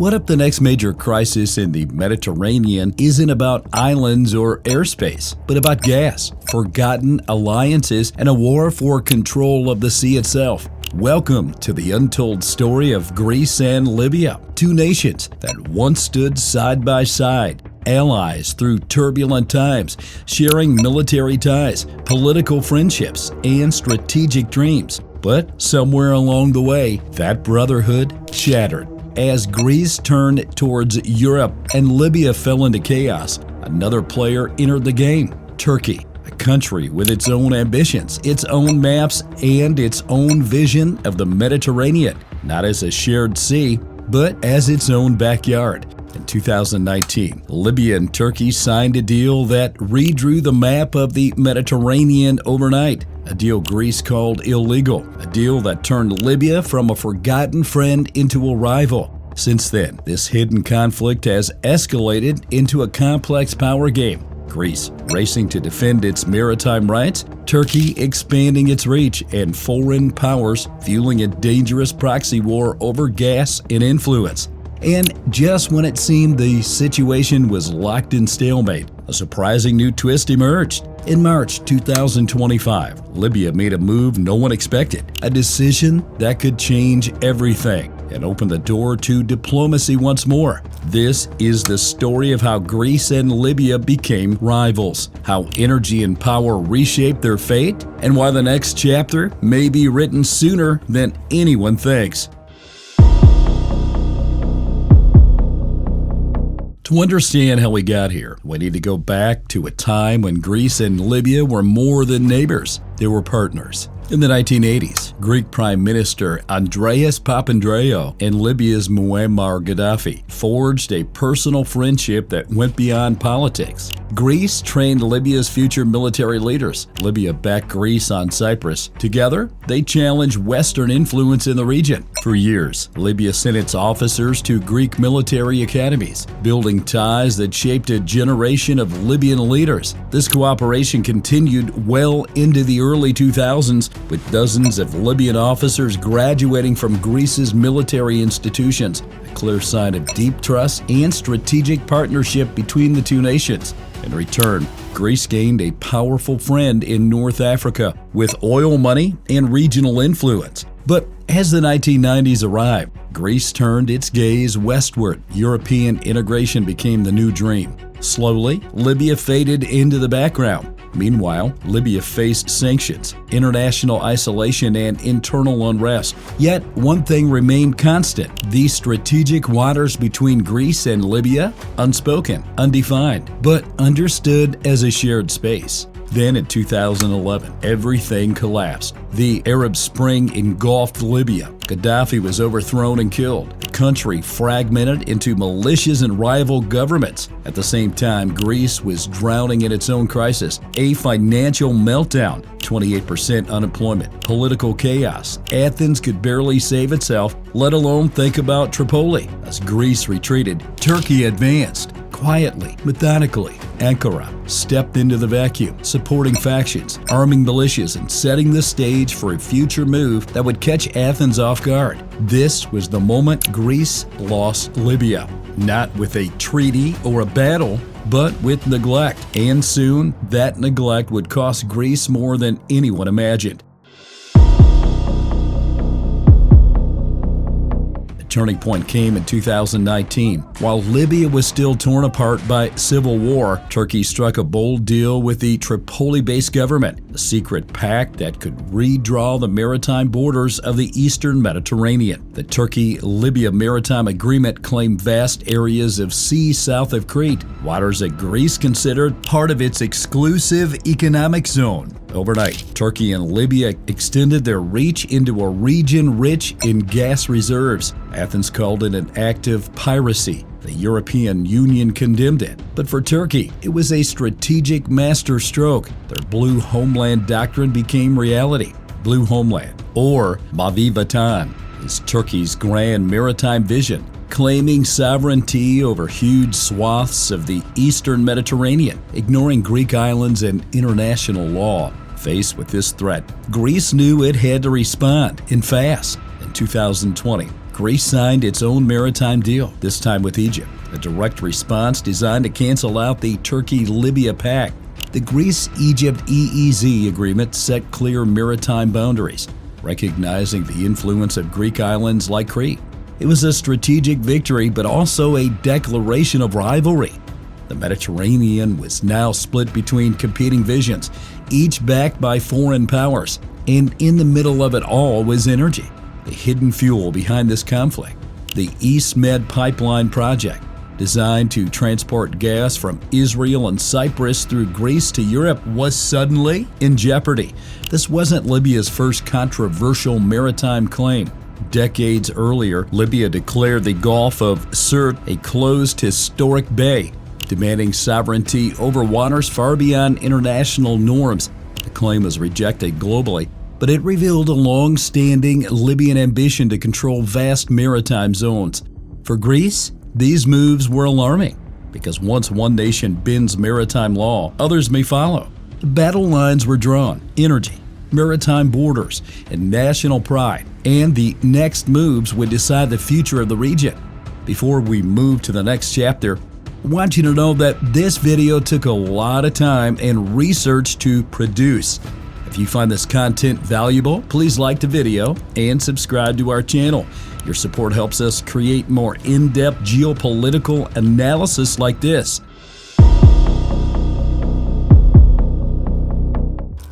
What if the next major crisis in the Mediterranean isn't about islands or airspace, but about gas, forgotten alliances, and a war for control of the sea itself? Welcome to the untold story of Greece and Libya, two nations that once stood side by side, allies through turbulent times, sharing military ties, political friendships, and strategic dreams. But somewhere along the way, that brotherhood shattered. As Greece turned towards Europe and Libya fell into chaos, another player entered the game: Turkey, a country with its own ambitions, its own maps, and its own vision of the Mediterranean, not as a shared sea, but as its own backyard. In 2019, Libya and Turkey signed a deal that redrew the map of the Mediterranean overnight, a deal Greece called illegal, a deal that turned Libya from a forgotten friend into a rival. Since then, this hidden conflict has escalated into a complex power game. Greece racing to defend its maritime rights, Turkey expanding its reach, and foreign powers fueling a dangerous proxy war over gas and influence. And just when it seemed the situation was locked in stalemate, a surprising new twist emerged. In March 2025, Libya made a move no one expected, a decision that could change everything and open the door to diplomacy once more. This is the story of how Greece and Libya became rivals, how energy and power reshaped their fate, and why the next chapter may be written sooner than anyone thinks. To understand how we got here, we need to go back to a time when Greece and Libya were more than neighbors. They were partners. In the 1980s, Greek Prime Minister Andreas Papandreou and Libya's Muammar Gaddafi forged a personal friendship that went beyond politics. Greece trained Libya's future military leaders. Libya backed Greece on Cyprus. Together, they challenged Western influence in the region. For years, Libya sent its officers to Greek military academies, building ties that shaped a generation of Libyan leaders. This cooperation continued well into the early 2000s, with dozens of Libyan officers graduating from Greece's military institutions, a clear sign of deep trust and strategic partnership between the two nations. In return, Greece gained a powerful friend in North Africa with oil money and regional influence. But as the 1990s arrived, Greece turned its gaze westward. European integration became the new dream. Slowly, Libya faded into the background. Meanwhile, Libya faced sanctions, international isolation, and internal unrest. Yet, one thing remained constant: the strategic waters between Greece and Libya, unspoken, undefined, but understood as a shared space. Then in 2011, everything collapsed. The Arab Spring engulfed Libya. Gaddafi was overthrown and killed. The country fragmented into militias and rival governments. At the same time, Greece was drowning in its own crisis. A financial meltdown, 28% unemployment, political chaos. Athens could barely save itself, let alone think about Tripoli. As Greece retreated, Turkey advanced. Quietly, methodically, Ankara stepped into the vacuum, supporting factions, arming militias, and setting the stage for a future move that would catch Athens off guard. This was the moment Greece lost Libya, not with a treaty or a battle, but with neglect. And soon, that neglect would cost Greece more than anyone imagined. Turning point came in 2019. While Libya was still torn apart by civil war, Turkey struck a bold deal with the Tripoli-based government, a secret pact that could redraw the maritime borders of the eastern Mediterranean. The Turkey-Libya Maritime Agreement claimed vast areas of sea south of Crete, waters that Greece considered part of its exclusive economic zone. Overnight, Turkey and Libya extended their reach into a region rich in gas reserves. Athens called it an act of piracy. The European Union condemned it. But for Turkey, it was a strategic masterstroke. Their Blue Homeland doctrine became reality. Blue Homeland, or Mavi Vatan, is Turkey's grand maritime vision, claiming sovereignty over huge swaths of the eastern Mediterranean, ignoring Greek islands and international law. Faced with this threat, Greece knew it had to respond, and fast. In 2020, Greece signed its own maritime deal, this time with Egypt, a direct response designed to cancel out the Turkey-Libya pact. The Greece-Egypt EEZ agreement set clear maritime boundaries, recognizing the influence of Greek islands like Crete. It was a strategic victory, but also a declaration of rivalry. The Mediterranean was now split between competing visions, each backed by foreign powers, and in the middle of it all was energy, the hidden fuel behind this conflict. The East Med pipeline project, designed to transport gas from Israel and Cyprus through Greece to Europe, was suddenly in jeopardy. This wasn't Libya's first controversial maritime claim. Decades earlier, Libya declared the Gulf of Sirte a closed historic bay, demanding sovereignty over waters far beyond international norms. The claim was rejected globally, but it revealed a long-standing Libyan ambition to control vast maritime zones. For Greece, these moves were alarming, because once one nation bends maritime law, others may follow. The battle lines were drawn: energy, maritime borders, and national pride, and the next moves would decide the future of the region. Before we move to the next chapter, I want you to know that this video took a lot of time and research to produce. If you find this content valuable, please like the video and subscribe to our channel. Your support helps us create more in-depth geopolitical analysis like this.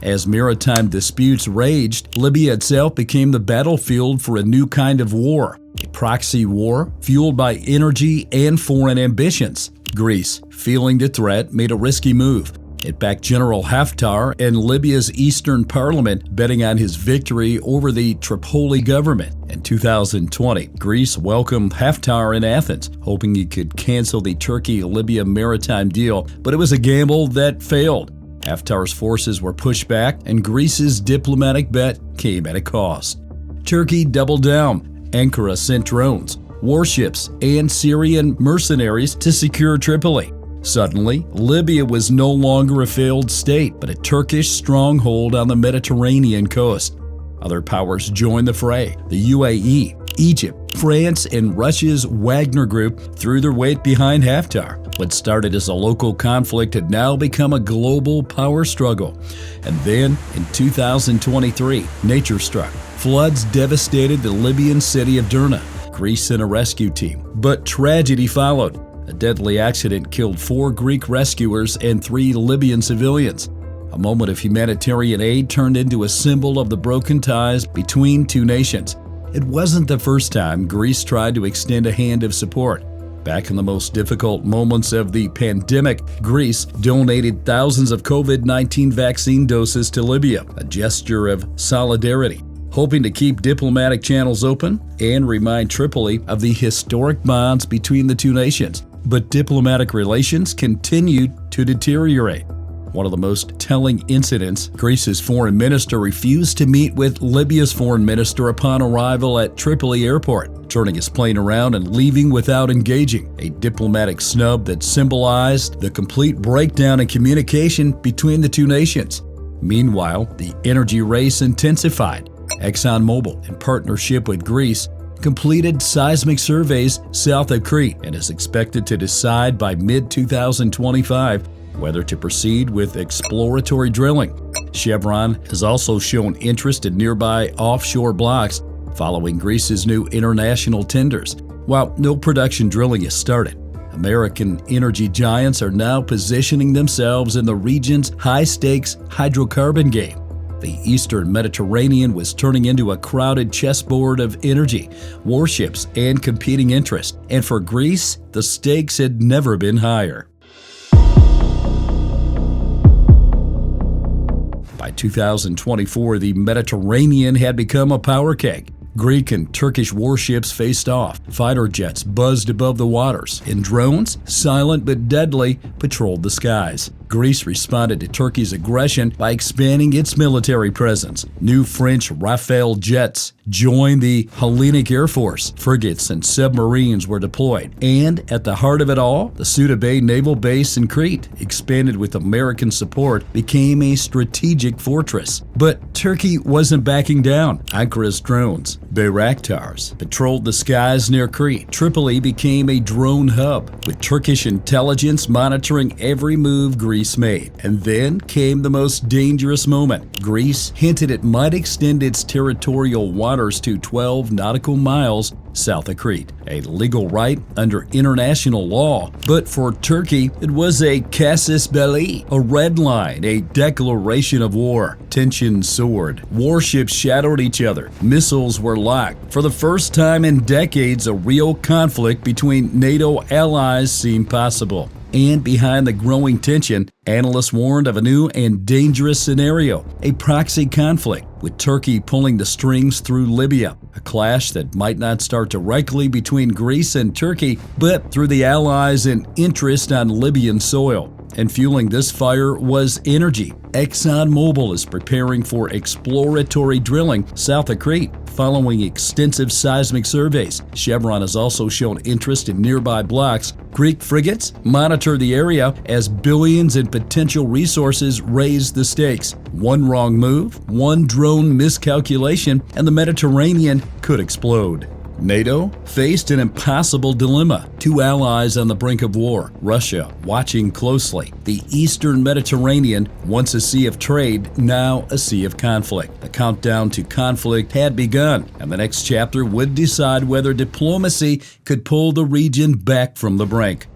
As maritime disputes raged, Libya itself became the battlefield for a new kind of war, a proxy war fueled by energy and foreign ambitions. Greece, feeling the threat, made a risky move. It backed General Haftar and Libya's Eastern Parliament, betting on his victory over the Tripoli government. In 2020, Greece welcomed Haftar in Athens, hoping he could cancel the Turkey-Libya maritime deal, but it was a gamble that failed. Haftar's forces were pushed back, and Greece's diplomatic bet came at a cost. Turkey doubled down. Ankara sent drones, warships, and Syrian mercenaries to secure Tripoli. Suddenly, Libya was no longer a failed state, but a Turkish stronghold on the Mediterranean coast. Other powers joined the fray. The UAE, Egypt, France, and Russia's Wagner Group threw their weight behind Haftar. What started as a local conflict had now become a global power struggle. And then, in 2023, nature struck. Floods devastated the Libyan city of Derna. Greece sent a rescue team, but tragedy followed. A deadly accident killed 4 Greek rescuers and 3 Libyan civilians. A moment of humanitarian aid turned into a symbol of the broken ties between two nations. It wasn't the first time Greece tried to extend a hand of support. Back in the most difficult moments of the pandemic, Greece donated thousands of COVID-19 vaccine doses to Libya, a gesture of solidarity, hoping to keep diplomatic channels open and remind Tripoli of the historic bonds between the two nations. But diplomatic relations continued to deteriorate. One of the most telling incidents, Greece's foreign minister refused to meet with Libya's foreign minister upon arrival at Tripoli airport, turning his plane around and leaving without engaging, a diplomatic snub that symbolized the complete breakdown in communication between the two nations. Meanwhile, the energy race intensified. ExxonMobil, in partnership with Greece, completed seismic surveys south of Crete and is expected to decide by mid-2025 whether to proceed with exploratory drilling. Chevron has also shown interest in nearby offshore blocks following Greece's new international tenders. While no production drilling has started, American energy giants are now positioning themselves in the region's high-stakes hydrocarbon game. The Eastern Mediterranean was turning into a crowded chessboard of energy, warships, and competing interests. And for Greece, the stakes had never been higher. By 2024, the Mediterranean had become a power keg. Greek and Turkish warships faced off. Fighter jets buzzed above the waters, and drones, silent but deadly, patrolled the skies. Greece responded to Turkey's aggression by expanding its military presence. New French Rafale jets joined the Hellenic Air Force. Frigates and submarines were deployed. And at the heart of it all, the Suda Bay Naval Base in Crete, expanded with American support, became a strategic fortress. But Turkey wasn't backing down. Ankara's drones, Bayraktars, patrolled the skies near Crete. Tripoli became a drone hub, with Turkish intelligence monitoring every move Greece made. And then came the most dangerous moment. Greece hinted it might extend its territorial waters to 12 nautical miles south of Crete, a legal right under international law. But for Turkey, it was a casus belli, a red line, a declaration of war. Tensions soared. Warships shadowed each other. Missiles were locked. For the first time in decades, a real conflict between NATO allies seemed possible. And behind the growing tension, analysts warned of a new and dangerous scenario, a proxy conflict, with Turkey pulling the strings through Libya, a clash that might not start directly between Greece and Turkey, but through the allies and interest on Libyan soil. And fueling this fire was energy. ExxonMobil is preparing for exploratory drilling south of Crete, following extensive seismic surveys. Chevron has also shown interest in nearby blocks. Greek frigates monitor the area as billions in potential resources raise the stakes. One wrong move, one drone miscalculation, and the Mediterranean could explode. NATO faced an impossible dilemma. Two allies on the brink of war, Russia watching closely. The Eastern Mediterranean, once a sea of trade, now a sea of conflict. The countdown to conflict had begun, and the next chapter would decide whether diplomacy could pull the region back from the brink.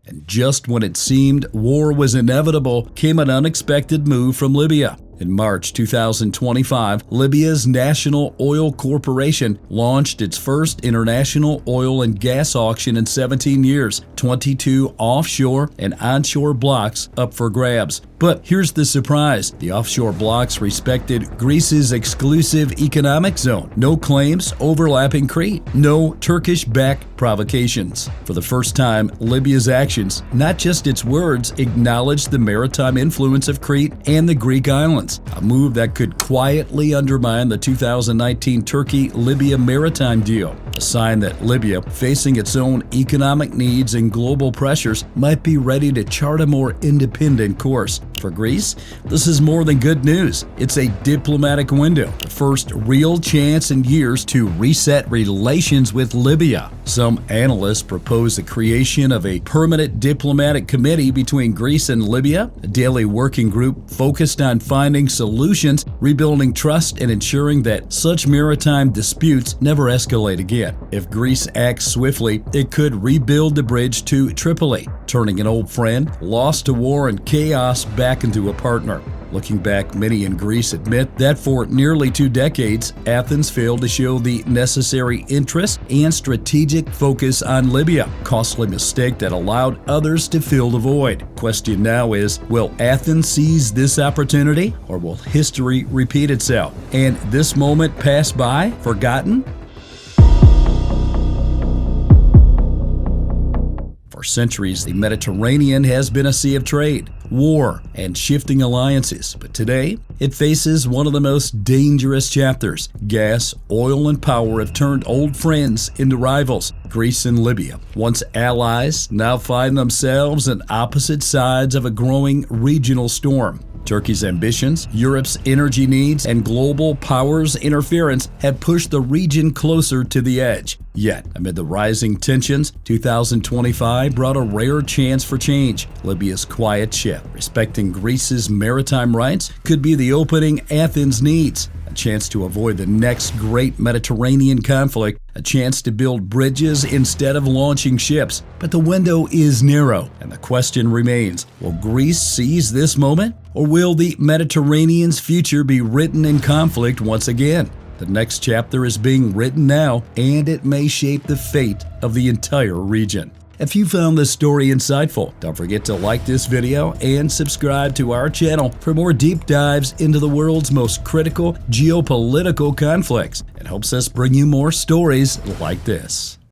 And just when it seemed war was inevitable, came an unexpected move from Libya. In March 2025, Libya's National Oil Corporation launched its first international oil and gas auction in 17 years, 22 offshore and onshore blocks up for grabs. But here's the surprise. The offshore blocks respected Greece's exclusive economic zone. No claims overlapping Crete. No Turkish-backed provocations. For the first time, Libya's actions, not just its words, acknowledged the maritime influence of Crete and the Greek islands. A move that could quietly undermine the 2019 Turkey-Libya maritime deal. A sign that Libya, facing its own economic needs and global pressures, might be ready to chart a more independent course. For Greece, this is more than good news. It's a diplomatic window, the first real chance in years to reset relations with Libya. Some analysts propose the creation of a permanent diplomatic committee between Greece and Libya, a daily working group focused on finding solutions, rebuilding trust, and ensuring that such maritime disputes never escalate again. If Greece acts swiftly, it could rebuild the bridge to Tripoli, turning an old friend lost to war and chaos back into a partner. Looking back, many in Greece admit that for nearly 2 decades, Athens failed to show the necessary interest and strategic focus on Libya, a costly mistake that allowed others to fill the void. Question now is, will Athens seize this opportunity, or will history repeat itself? And this moment pass by, forgotten? For centuries, the Mediterranean has been a sea of trade, war, and shifting alliances. But today, it faces one of the most dangerous chapters. Gas, oil, and power have turned old friends into rivals. Greece and Libya, once allies, now find themselves on opposite sides of a growing regional storm. Turkey's ambitions, Europe's energy needs, and global powers' interference have pushed the region closer to the edge. Yet, amid the rising tensions, 2025 brought a rare chance for change. Libya's quiet shift, respecting Greece's maritime rights, could be the opening Athens needs. A chance to avoid the next great Mediterranean conflict, a chance to build bridges instead of launching ships. But the window is narrow, and the question remains, will Greece seize this moment, or will the Mediterranean's future be written in conflict once again? The next chapter is being written now, and it may shape the fate of the entire region. If you found this story insightful, don't forget to like this video and subscribe to our channel for more deep dives into the world's most critical geopolitical conflicts. It helps us bring you more stories like this.